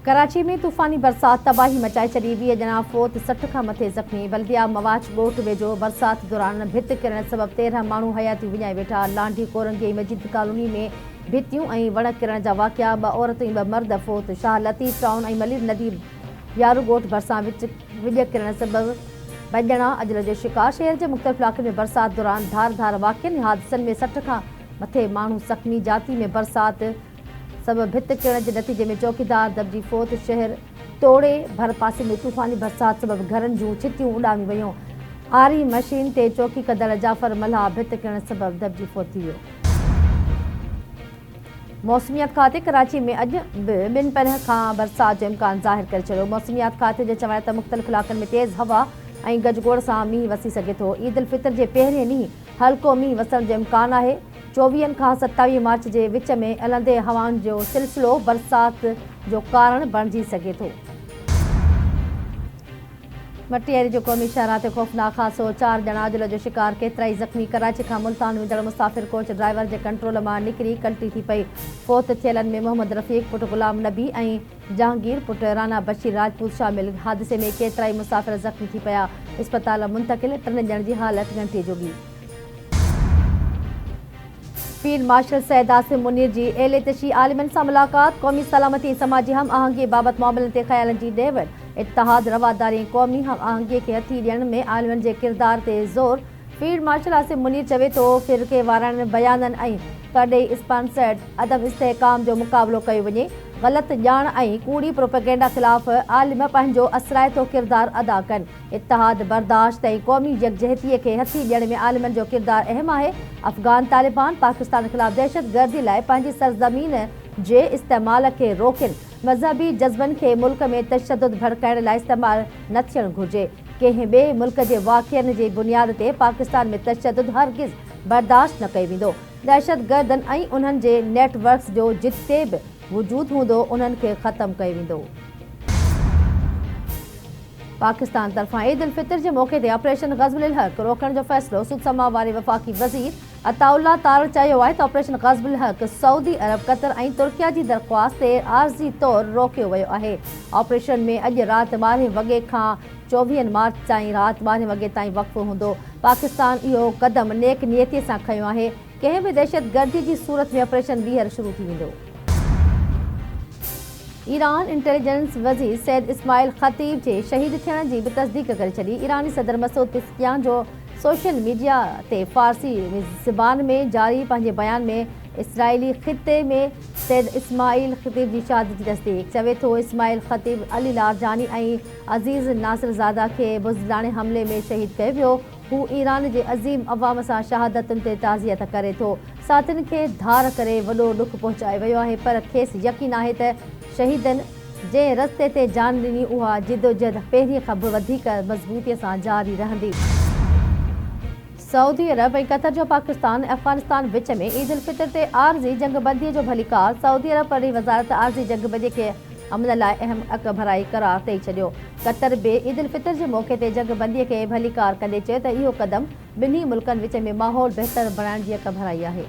कराची में तूफ़ानी बरसात तबाही मचाए छॾी। 20 ॼणा फोत, 60 खां मथे ज़ख़्मी। बल्दिया मवाज ॻोठ वेझो बरसात दौरान भित किरण सबबि 13 माण्हू हयाती विञाए वेठा। लांढी कोरंगी मस्जिद कॉलोनी में भितियूं ऐं वण किरण जा वाक़िया। 2 औरतूं ऐं 2 मर्द फोत। शाह लतीफ़ टाउन ऐं मलिर नदी यारू ॻोठ भरिसां विॼ किरण सबबि 2 ॼणा अॼु जो शिकार। शहर जे मुख़्तलिफ़ इलाक़नि में बरसात दौरान धार वाक़ियनि हादसनि में 60 खां मथे माण्हू ज़ख़्मी। जाती में बरसात सबबि भित किरण के नतीजे में चौकीदार दबजी फोत। शहर तोड़े भर पासे में तूफ़ानी बरसात सबबि घरनि जूं छितियूं उॾामी वयूं। आरी मशीन ते चौकी कंदड़ जाफ़र मल्हा भित किरण सबबि दबजी फोत थी वियो। मौसमियात खाते कराची में अॼु बि 2 पहिर खां बरसात जो इम्कान ज़ाहिर करे छॾियो। मौसमियात खाते जे चवण त मुख़्तलिफ़ इलाक़नि में तेज़ हवा ऐं गजगोड़ सां मींहुं वसी सघे थो। ईद उल फितर जे पहिरें ॾींहुं हल्को मींहुं वसण जो इम्कान आहे। 24 खां 27 मार्च जे विच में हलंदे हवाउनि जो सिलसिलो बरसात जो कारण बणिजी सघे थो। मटियारी जो क़ौमी शहरात ते ख़ौफ़नाक हादसो। 4 ॼणा अॼु जो शिकार, केतिरा ई ज़ख़्मी। कराची खां मुल्तान वेंदड़ मुसाफ़िर कोच ड्राइवर जे कंट्रोल मां निकिरी कल्टी थी पई। फोत थियलनि में मोहम्मद रफ़ीक पुट गुलाम नबी ऐं जहांगीर पुट राना बशीर राजपूत शामिल। हादसे में केतिरा ई मुसाफ़िर ज़ख़्मी थी पिया। इस्पताल मुंतक़िल। 3 ॼणनि जी हालत ॻणितीअ जोगी। फील्ड मार्शल सैयद आसिम मुनीर जी एले तशी आलिमनि सां मुलाक़ात। क़ौमी सलामती ऐं समाजी हम आहंगी बाबति मामलनि ते ख़्यालनि जी ॾेवड। इत्तिहाद, रवादारी ऐं क़ौमी हम आहंगी खे हथी ॾियण में आलिमनि जे किरदार ते ज़ोर। फील्ड मार्शल आसिम मुनीर चवे थो फ़िरक़े वारनि बयाननि ऐं कॾहिं स्पॉन्सर्ड अदम इस्तेहकाम जो मुक़ाबिलो कयो वञे। ग़लति ॼाण ऐं कूड़ी प्रोपेगेंडा ख़िलाफ़ आलिम पंहिंजो असराइतो किरदार अदा कनि। इत्तिहाद, बर्दाश्त ऐं क़ौमी यकजहतीअ खे हथी ॾियण में आलिमनि जो किरदार अहम आहे। अफ़गान तालिबान पाकिस्तान ख़िलाफ़ दहशतगर्दी लाइ पंहिंजी सरज़मीन जे इस्तेमाल खे रोकनि। मज़हबी जज़्बनि खे मुल्क में तशद्दुद भड़काइण लाइ इस्तेमाल न थियणु घुरिजे। कंहिं ॿिए मुल्क जे वाक़िअनि जी बुनियाद ते पाकिस्तान में तशद्दुद हरगिज़ बर्दाश्त न कयो वेंदो। दहशतगर्दनि ऐं उन्हनि जे नेटवर्क्स जो जिते बि वजूद हूंदो उन्हनि खे ख़त्म कयो वेंदो। पाकिस्तान तरफ़ां ईद उल फितर जे मौक़े ते ऑपरेशन ग़ज़्व उल हक़ रोकण जो फ़ैसिलो। सुदसमा वारे वफ़ाक़ी वज़ीर अताउल्लाह तार चयो आहे त ऑपरेशन ग़ज़्व उल हक़ सऊदी अरब, कतर ऐं तुर्किया जी दरख़्वास्त ते आर्ज़ी तौरु रोकियो वियो आहे। ऑपरेशन में अॼु राति 12 वॻे खां 24 मार्च ताईं राति 12 वॻे ताईं वक़्फ़ो हूंदो। पाकिस्तान इहो क़दम नेक नियतीअ सां खंयो आहे। कंहिं बि दहशतगर्दी जी सूरत में ऑपरेशन ॿीहर शुरू थी वेंदो। ईरान इंटेलिजेंस वज़ीर सैयद इस्माइल ख़तीब जे शहीद थियण जी बि तस्दीक़ करे छॾी। ईरानी सदर मसूद पिज़ेशकियान जो सोशल मीडिया ते फ़ारसी ज़बान में जारी पंहिंजे बयान में इसराइली ख़िते में सैयद इस्माइल ख़तीब जी शहादत जी तस्दीक़। चवे थो इस्माइल ख़तीब अली लारजानी ऐं अज़ीज़ नासिरज़ादा खे बुज़दिलाणे हमले में शहीद कयो वियो। हू ईरान जे अज़ीम अवाम सां शहादतुनि ते ताज़ियत करे थो। साथियुनि खे धार करे वॾो ॾुख पहुचायो वियो आहे, पर खेसि यकीन आहे त शहीदनि जंहिं रस्ते ते जान ॾिनी उहा जिदोजहद पहिरीं खां बि वधीक मज़बूतीअ सां जारी रहंदी। सऊदी अरब ऐं कतर जो पाकिस्तान ऐं अफ़गानिस्तान विच में ईद उल फितर ते आर्ज़ी जंगबंदीअ जो भलीकार। सऊदी अरब वरी वज़ारत आर्ज़ी जंगबंदीअ खे अमन लाइ अहम अक भराई करार ॾेई छॾियो। कतर बि ईद उल फितर जे मौक़े ते जंगबंदीअ खे भलीकार कंदे चयो त इहो क़दम ॿिन्ही मुल्कनि विच में माहौल बहितर बणाइण जी अक भराई आहे।